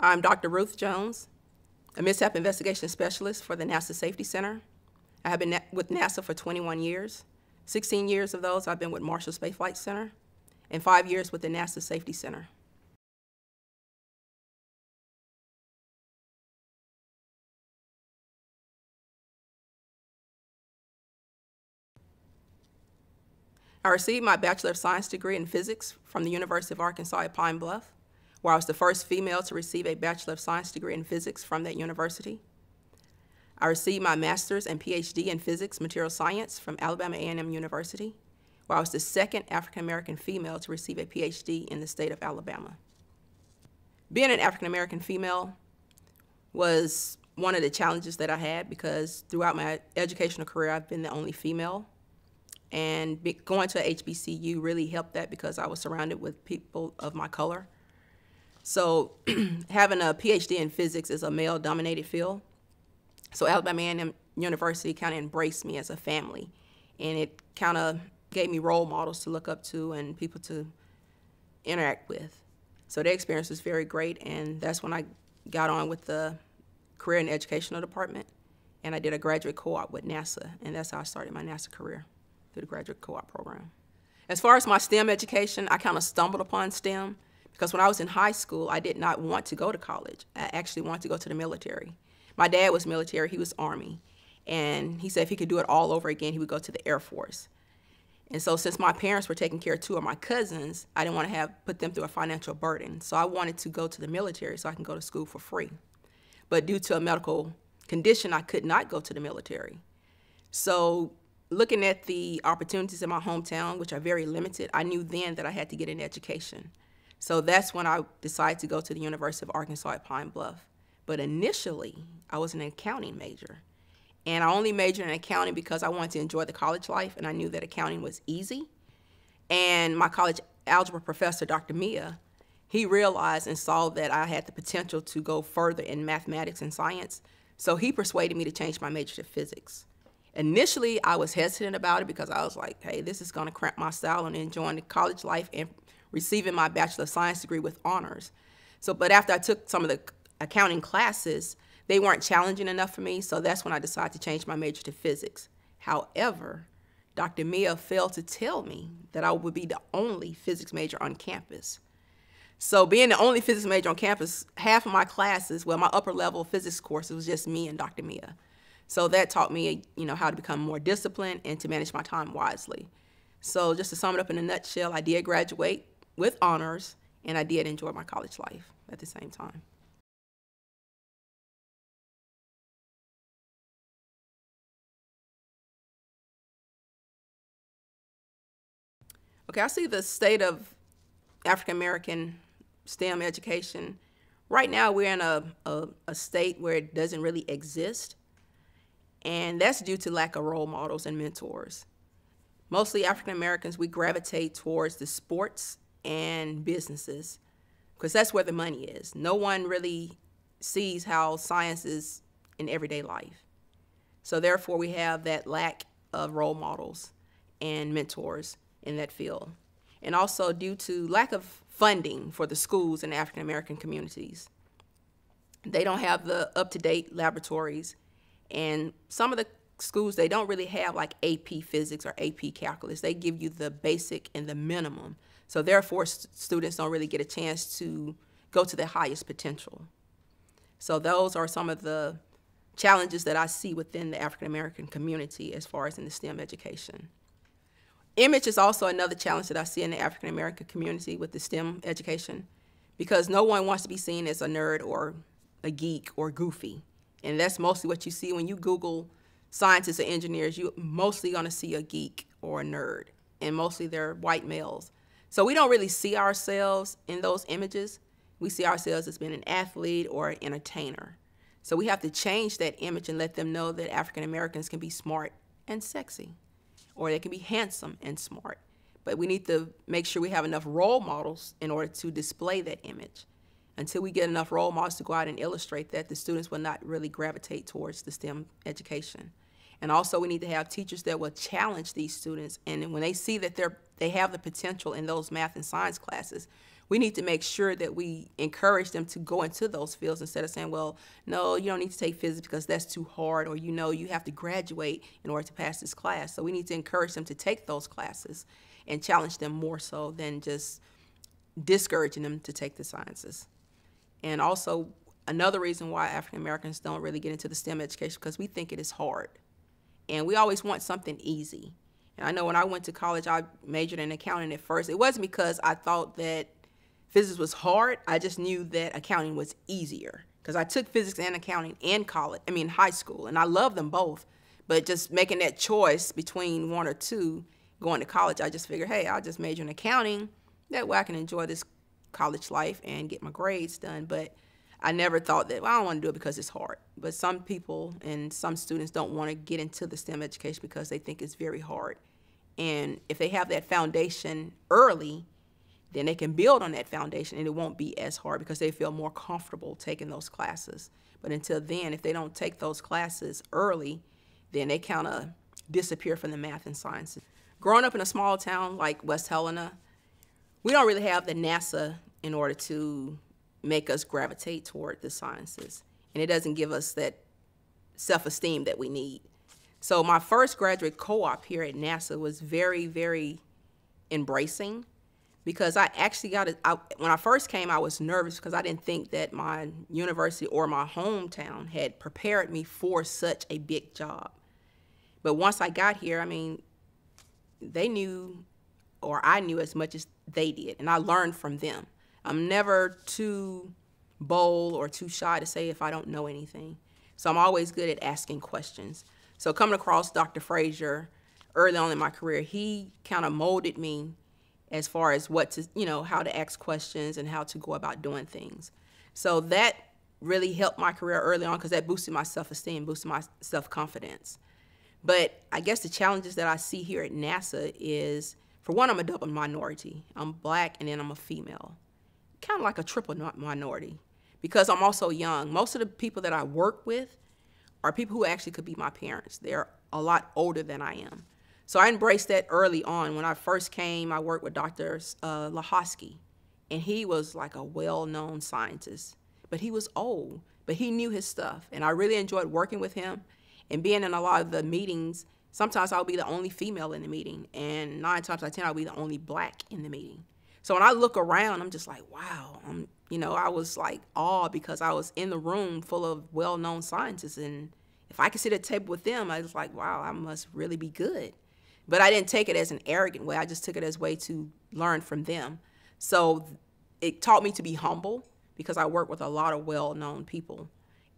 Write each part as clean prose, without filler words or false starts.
I'm Dr. Ruth Jones, a Mishap Investigation Specialist for the NASA Safety Center. I have been with NASA for 21 years. 16 years of those I've been with Marshall Space Flight Center, and 5 years with the NASA Safety Center. I received my Bachelor of Science degree in physics from the University of Arkansas at Pine Bluff, where I was the first female to receive a Bachelor of Science degree in physics from that university. I received my Master's and PhD in Physics Material Science from Alabama A&M University, where I was the second African-American female to receive a PhD in the state of Alabama. Being an African-American female was one of the challenges that I had because throughout my educational career, I've been the only female. And going to a HBCU really helped that because I was surrounded with people of my color. So having a PhD in physics is a male-dominated field. So Alabama A&M University kind of embraced me as a family, and it kind of gave me role models to look up to and people to interact with. So the experience was very great, and that's when I got on with the Career and Educational Department, and I did a graduate co-op with NASA, and that's how I started my NASA career, through the graduate co-op program. As far as my STEM education, I kind of stumbled upon STEM because when I was in high school, I did not want to go to college. I actually wanted to go to the military. My dad was military, he was Army, and he said if he could do it all over again, he would go to the Air Force. And so since my parents were taking care of two of my cousins, I didn't want to put them through a financial burden. So I wanted to go to the military so I can go to school for free. But due to a medical condition, I could not go to the military. So looking at the opportunities in my hometown, which are very limited, I knew then that I had to get an education. So that's when I decided to go to the University of Arkansas at Pine Bluff. But initially, I was an accounting major. And I only majored in accounting because I wanted to enjoy the college life, and I knew that accounting was easy. And my college algebra professor, Dr. Mia, he realized and saw that I had the potential to go further in mathematics and science. So he persuaded me to change my major to physics. Initially, I was hesitant about it because I was like, hey, this is gonna cramp my style on enjoying the college life and receiving my Bachelor of Science degree with honors. But after I took some of the accounting classes, they weren't challenging enough for me, so that's when I decided to change my major to physics. However, Dr. Mia failed to tell me that I would be the only physics major on campus. So being the only physics major on campus, half of my classes, well, my upper level physics course, it was just me and Dr. Mia. So that taught me, how to become more disciplined and to manage my time wisely. So just to sum it up in a nutshell, I did graduate with honors, and I did enjoy my college life at the same time. Okay, I see the state of African-American STEM education. Right now, we're in a state where it doesn't really exist, and that's due to lack of role models and mentors. Mostly African-Americans, we gravitate towards the sports and businesses because that's where the money is. No one really sees how science is in everyday life. So therefore, we have that lack of role models and mentors in that field. And also due to lack of funding for the schools in African American communities. They don't have the up-to-date laboratories, and some of the schools, they don't really have like AP physics or AP calculus. They give you the basic and the minimum. So therefore, students don't really get a chance to go to their highest potential. So those are some of the challenges that I see within the African American community as far as in the STEM education. Image is also another challenge that I see in the African American community with the STEM education, because no one wants to be seen as a nerd or a geek or goofy. And that's mostly what you see when you Google scientists or engineers. You're mostly gonna see a geek or a nerd, and mostly they're white males. So we don't really see ourselves in those images. We see ourselves as being an athlete or an entertainer. So we have to change that image and let them know that African Americans can be smart and sexy, or they can be handsome and smart. But we need to make sure we have enough role models in order to display that image. Until we get enough role models to go out and illustrate that, the students will not really gravitate towards the STEM education. And also we need to have teachers that will challenge these students, and when they see that they have the potential in those math and science classes, we need to make sure that we encourage them to go into those fields instead of saying, well, no, you don't need to take physics because that's too hard, or you have to graduate in order to pass this class. So we need to encourage them to take those classes and challenge them more so than just discouraging them to take the sciences. And also, another reason why African Americans don't really get into the STEM education, because we think it is hard. And we always want something easy. And I know when I went to college, I majored in accounting at first. It wasn't because I thought that physics was hard. I just knew that accounting was easier, because I took physics and accounting in high school, and I love them both. But just making that choice between one or two, going to college, I just figured, hey, I'll just major in accounting. That way I can enjoy this college life and get my grades done. But I never thought that, well, I don't want to do it because it's hard. But some people and some students don't want to get into the STEM education because they think it's very hard. And if they have that foundation early, then they can build on that foundation, and it won't be as hard because they feel more comfortable taking those classes. But until then, if they don't take those classes early, then they kind of disappear from the math and sciences. Growing up in a small town like West Helena, we don't really have the NASA in order to make us gravitate toward the sciences. And it doesn't give us that self-esteem that we need. So my first graduate co-op here at NASA was very, very embracing, because I actually when I first came, I was nervous because I didn't think that my university or my hometown had prepared me for such a big job. But once I got here, I mean, they knew, or I knew as much as they did, and I learned from them. I'm never too bold or too shy to say if I don't know anything. So I'm always good at asking questions. So coming across Dr. Frazier early on in my career, he kind of molded me as far as what to, how to ask questions and how to go about doing things. So that really helped my career early on, because that boosted my self-esteem, boosted my self-confidence. But I guess the challenges that I see here at NASA is, for one, I'm a double minority. I'm Black and then I'm a female. Kind of like a triple minority, because I'm also young. Most of the people that I work with are people who actually could be my parents. They're a lot older than I am. So I embraced that early on. When I first came, I worked with Dr. Lahosky, and he was like a well-known scientist, but he was old, but he knew his stuff. And I really enjoyed working with him and being in a lot of the meetings. Sometimes I'll be the only female in the meeting, and 9 times out of 10, I'll be the only Black in the meeting. So when I look around, I'm just like, wow. I was like awed, because I was in the room full of well-known scientists, and if I could sit at a table with them, I was like, wow, I must really be good. But I didn't take it as an arrogant way. I just took it as a way to learn from them. So it taught me to be humble, because I work with a lot of well-known people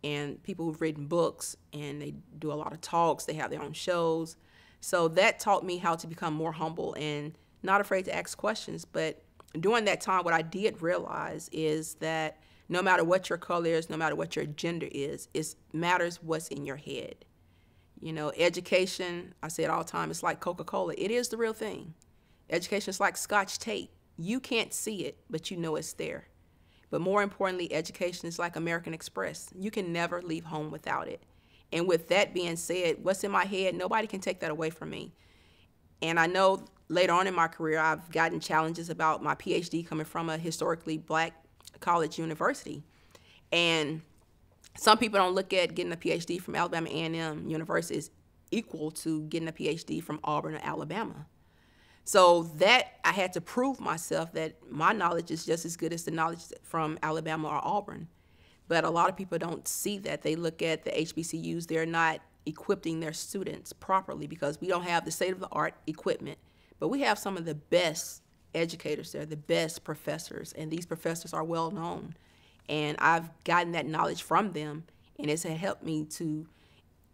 and people who've written books, and they do a lot of talks. They have their own shows. So that taught me how to become more humble and not afraid to ask questions. But during that time, what I did realize is that no matter what your color is, no matter what your gender is, it matters what's in your head. Education, I say it all the time, it's like Coca-Cola. It is the real thing. Education is like Scotch tape. You can't see it, but you know it's there. But more importantly, education is like American Express. You can never leave home without it. And with that being said, what's in my head, nobody can take that away from me. And I know later on in my career, I've gotten challenges about my PhD coming from a historically Black college university. And some people don't look at getting a PhD from Alabama A&M University as equal to getting a PhD from Auburn or Alabama. So that I had to prove myself that my knowledge is just as good as the knowledge from Alabama or Auburn. But a lot of people don't see that. They look at the HBCUs, they're not equipping their students properly, because we don't have the state-of-the-art equipment. But we have some of the best educators there, the best professors, and these professors are well known. And I've gotten that knowledge from them, and it's helped me to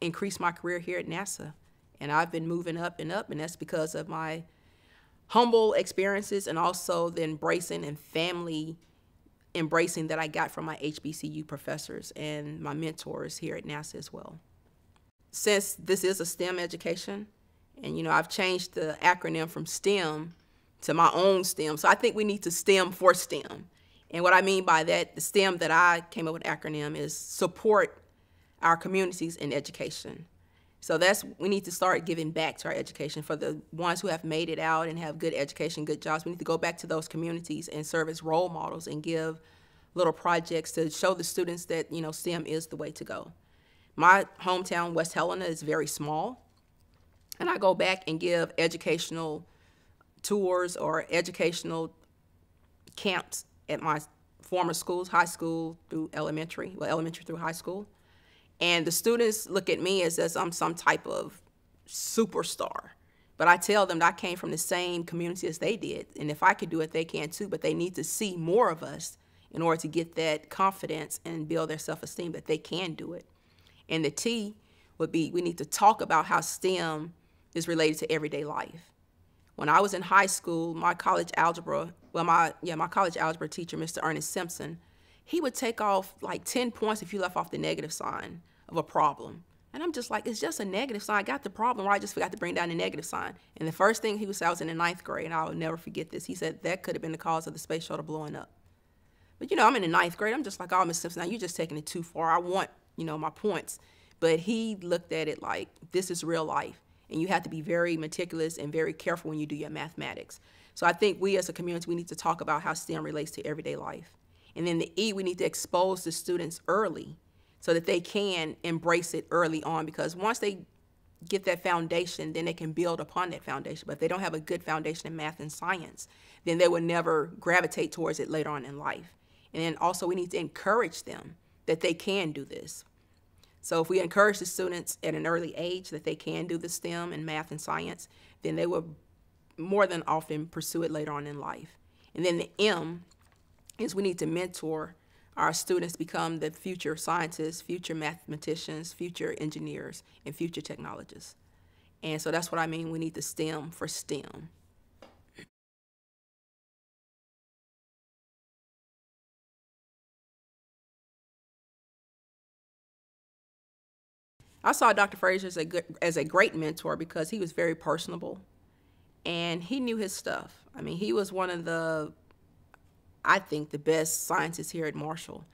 increase my career here at NASA. And I've been moving up, and that's because of my humble experiences and also the embracing and family embracing that I got from my HBCU professors and my mentors here at NASA as well. Since this is a STEM education, and I've changed the acronym from STEM to my own STEM, so I think we need to STEM for STEM. And what I mean by that, the STEM that I came up with acronym is support our communities in education. So we need to start giving back to our education. For the ones who have made it out and have good education, good jobs, we need to go back to those communities and serve as role models and give little projects to show the students that, STEM is the way to go. My hometown, West Helena, is very small, and I go back and give educational tours or educational camps at my former schools, high school through elementary through high school. And the students look at me as I'm some type of superstar. But I tell them that I came from the same community as they did. And if I could do it, they can too. But they need to see more of us in order to get that confidence and build their self-esteem that they can do it. And the T would be, we need to talk about how STEM is related to everyday life. When I was in high school, my college algebra teacher, Mr. Ernest Simpson, he would take off like 10 points if you left off the negative sign of a problem. And I'm just like, it's just a negative sign. I got the problem, or I just forgot to bring down the negative sign. And the first thing he would say, I was in the 9th grade, and I will never forget this. He said that could have been the cause of the space shuttle blowing up. But I'm in the 9th grade. I'm just like, oh, Mr. Simpson, now you're just taking it too far. I want, my points. But he looked at it like, this is real life. And you have to be very meticulous and very careful when you do your mathematics. So I think we as a community, we need to talk about how STEM relates to everyday life. And then the E, we need to expose the students early so that they can embrace it early on, because once they get that foundation, then they can build upon that foundation. But if they don't have a good foundation in math and science, then they will never gravitate towards it later on in life. And then also we need to encourage them that they can do this. So if we encourage the students at an early age that they can do the STEM and math and science, then they will more than often pursue it later on in life. And then the M is we need to mentor our students to become the future scientists, future mathematicians, future engineers, and future technologists. And so that's what I mean, we need the STEM for STEM. I saw Dr. Fraser as a great mentor because he was very personable and he knew his stuff. I mean, he was one of the, I think, the best scientists here at Marshall.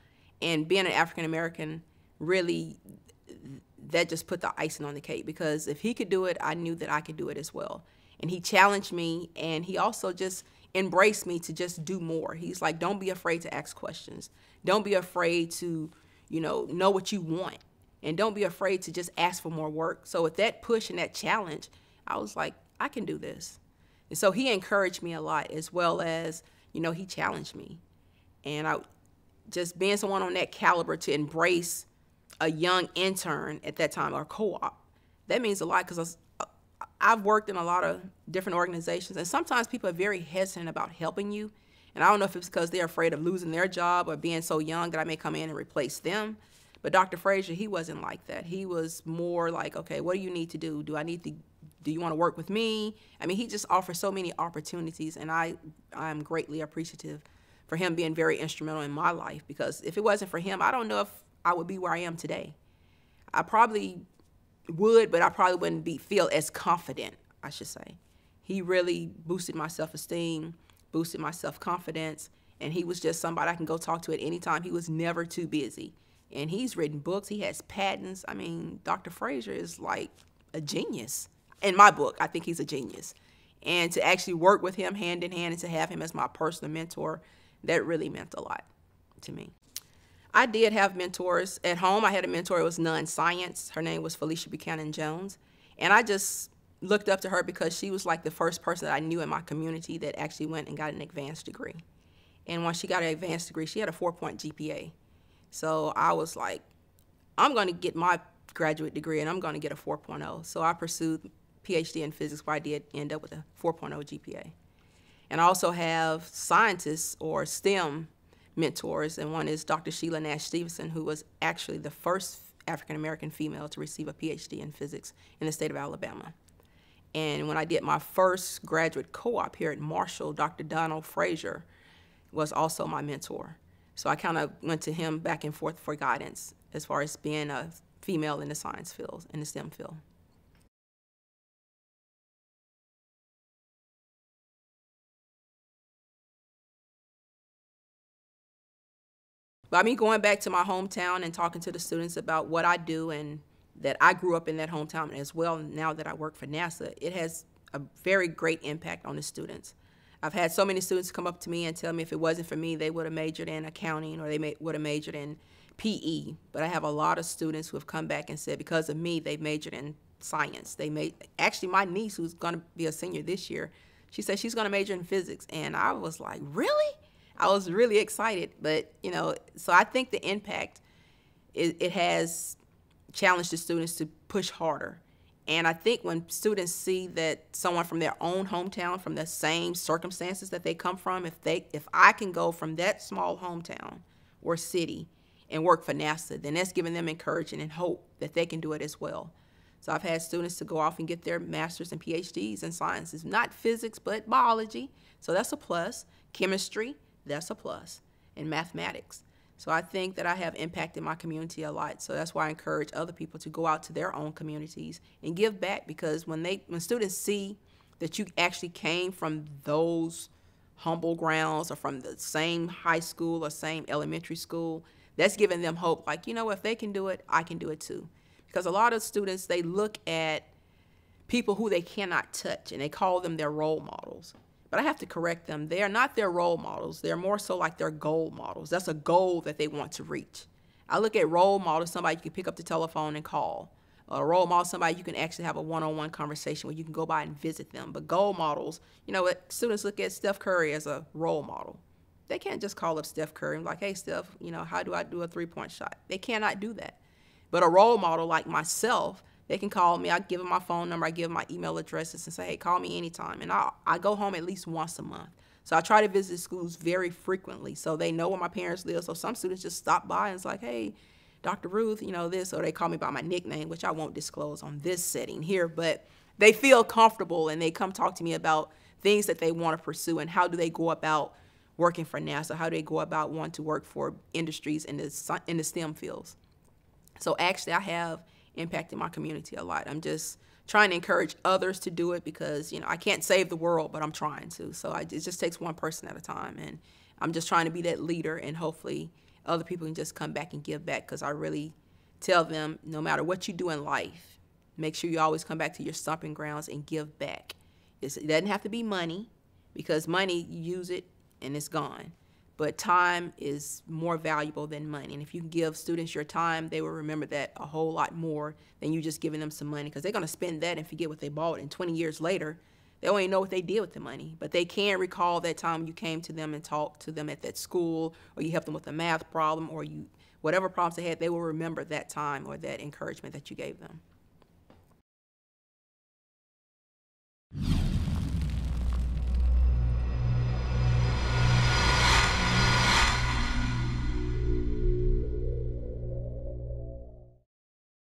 And being an African American, really, that just put the icing on the cake, because if he could do it, I knew that I could do it as well. And he challenged me, and he also just embraced me to just do more. He's like, don't be afraid to ask questions. Don't be afraid to, know what you want. And don't be afraid to just ask for more work. So with that push and that challenge, I was like, I can do this. And so he encouraged me a lot, as well as, he challenged me. And just being someone on that caliber to embrace a young intern at that time, or co-op, that means a lot, because I've worked in a lot of different organizations, and sometimes people are very hesitant about helping you. And I don't know if it's because they're afraid of losing their job or being so young that I may come in and replace them. But Dr. Fraser, he wasn't like that. He was more like, okay, what do you need to do? Do you want to work with me? I mean, he just offers so many opportunities, and I'm greatly appreciative for him being very instrumental in my life, because if it wasn't for him, I don't know if I would be where I am today. I probably would, but I probably wouldn't feel as confident, I should say. He really boosted my self-esteem, boosted my self-confidence, and he was just somebody I can go talk to at any time. He was never too busy. And he's written books, he has patents. I mean, Dr. Fraser is like a genius. In my book, I think he's a genius. And to actually work with him hand in hand and to have him as my personal mentor, that really meant a lot to me. I did have mentors. At home, I had a mentor. It was non-science. Her name was Felicia Buchanan Jones. And I just looked up to her because she was like the first person that I knew in my community that actually went and got an advanced degree. And when she got an advanced degree, she had a 4-point GPA. So I was like, I'm going to get my graduate degree and I'm going to get a 4.0. So I pursued PhD in physics, where I did end up with a 4.0 GPA. And I also have scientists or STEM mentors, and one is Dr. Sheila Nash Stevenson, who was actually the first African-American female to receive a PhD in physics in the state of Alabama. And when I did my first graduate co-op here at Marshall, Dr. Donald Frazier was also my mentor. So I kind of went to him back and forth for guidance as far as being a female in the science field, in the STEM field. By me going back to my hometown and talking to the students about what I do and that I grew up in that hometown as well. Now that I work for NASA, it has a very great impact on the students. I've had so many students come up to me and tell me if it wasn't for me, they would have majored in accounting or they would have majored in PE. But I have a lot of students who have come back and said because of me, they've majored in science. Actually, my niece, who's going to be a senior this year, she said she's going to major in physics. And I was like, really? I was really excited. But, you know, so I think the impact, it has challenged the students to push harder. And I think when students see that someone from their own hometown, from the same circumstances that they come from, if I can go from that small hometown or city and work for NASA, then that's giving them encouragement and hope that they can do it as well. So I've had students to go off and get their master's and PhDs in sciences, not physics, but biology. So that's a plus. Chemistry, that's a plus. And mathematics. So I think that I have impacted my community a lot. So that's why I encourage other people to go out to their own communities and give back, because when students see that you actually came from those humble grounds or from the same high school or same elementary school, that's giving them hope. Like, you know, if they can do it, I can do it too. Because a lot of students, they look at people who they cannot touch and they call them their role models. But I have to correct them. They are not their role models. They're more so like their goal models. That's a goal that they want to reach. I look at role models, somebody you can pick up the telephone and call. A role model, somebody you can actually have a one-on-one conversation where you can go by and visit them. But goal models, you know, students look at Steph Curry as a role model. They can't just call up Steph Curry and be like, hey, Steph, you know, how do I do a three-point shot? They cannot do that. But a role model like myself, they can call me. I give them my phone number. I give them my email addresses and say, hey, call me anytime. And I go home at least once a month. So I try to visit schools very frequently so they know where my parents live. So some students just stop by and it's like, hey, Dr. Ruth, you know this. Or they call me by my nickname, which I won't disclose on this setting here. But they feel comfortable and they come talk to me about things that they want to pursue and how do they go about working for NASA. How do they go about wanting to work for industries in the STEM fields. So actually I have impacted my community a lot. I'm just trying to encourage others to do it because, you know, I can't save the world, but I'm trying to. So it just takes one person at a time. And I'm just trying to be that leader, and hopefully other people can just come back and give back, because I really tell them no matter what you do in life, make sure you always come back to your stomping grounds and give back. It doesn't have to be money, because money, you use it and it's gone. But time is more valuable than money. And if you can give students your time, they will remember that a whole lot more than you just giving them some money, because they're going to spend that and forget what they bought. And 20 years later, they don't even know what they did with the money. But they can recall that time you came to them and talked to them at that school, or you helped them with a math problem, or whatever problems they had, they will remember that time or that encouragement that you gave them.